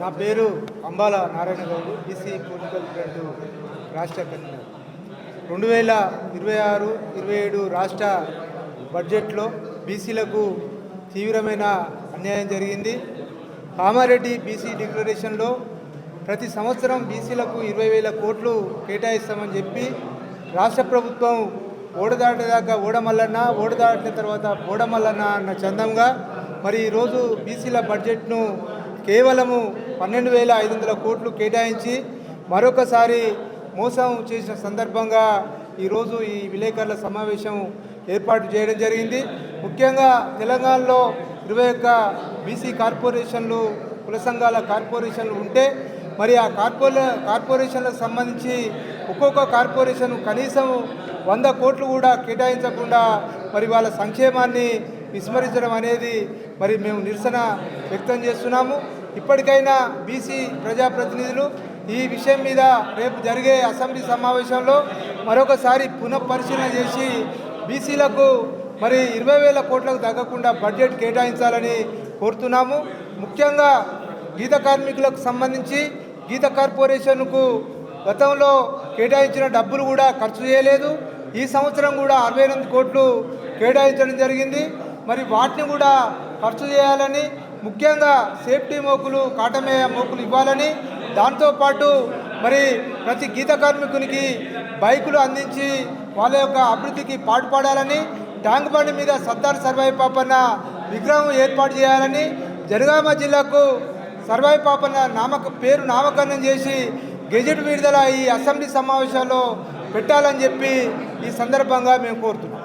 నా పేరు Ambala Narayana Goud, BC political front రాష్ట్ర కన్వీనర్. 2026-27 రాష్ట్ర బడ్జెట్లో బీసీలకు తీవ్రమైన అన్యాయం జరిగింది. కామారెడ్డి బీసీ డిక్లరేషన్లో ప్రతి సంవత్సరం బీసీలకు 20,000 కోట్లు కేటాయిస్తామని చెప్పి రాష్ట్ర ప్రభుత్వం ఓడదాటేదాకా ఓడమల్లన్న, ఓడదాటిన తర్వాత ఓడమల్లన్న అన్న చందంగా మరి ఈరోజు బీసీల బడ్జెట్ను కేవలము 12,500 కోట్లు కేటాయించి మరొకసారి మోసం చేసిన సందర్భంగా ఈరోజు ఈ విలేకరుల సమావేశం ఏర్పాటు చేయడం జరిగింది. ముఖ్యంగా తెలంగాణలో 21 బీసీ కార్పొరేషన్లు, కుల సంఘాల కార్పొరేషన్లు ఉంటే మరి ఆ కార్పొరేషన్లకు సంబంధించి ఒక్కొక్క కార్పొరేషన్ కనీసం 100 కోట్లు కూడా కేటాయించకుండా మరి వాళ్ళ సంక్షేమాన్ని విస్మరించడం అనేది మరి మేము నిరసన వ్యక్తం చేస్తున్నాము. ఇప్పటికైనా బీసీ ప్రజాప్రతినిధులు ఈ విషయం మీద రేపు జరిగే అసెంబ్లీ సమావేశంలో మరొకసారి పునఃపరిశీలన చేసి బీసీలకు మరి 20,000 కోట్లకు తగ్గకుండా బడ్జెట్ కేటాయించాలని కోరుతున్నాము. ముఖ్యంగా గీత కార్మికులకు సంబంధించి గీత కార్పొరేషన్కు గతంలో కేటాయించిన డబ్బులు కూడా ఖర్చు చేయలేదు. ఈ సంవత్సరం కూడా 68 కోట్లు కేటాయించడం జరిగింది. మరి వాటిని కూడా ఖర్చు చేయాలని, ముఖ్యంగా సేఫ్టీ మోకులు, కాటమేయ మోకులు ఇవ్వాలని, దాంతోపాటు మరి ప్రతి గీత కార్మికునికి బైకులు అందించి వాళ్ళ యొక్క అభివృద్ధికి పాటుపడాలని, ట్యాంక్ బండి మీద సర్దార్ సర్వాయి పాపన్న విగ్రహం ఏర్పాటు చేయాలని, జనగామ జిల్లాకు సర్వాయి పాపన్న పేరు నామకరణం చేసి గెజెట్ విడుదల ఈ అసెంబ్లీ సమావేశాల్లో పెట్టాలని చెప్పి ఈ సందర్భంగా మేము కోరుతున్నాం.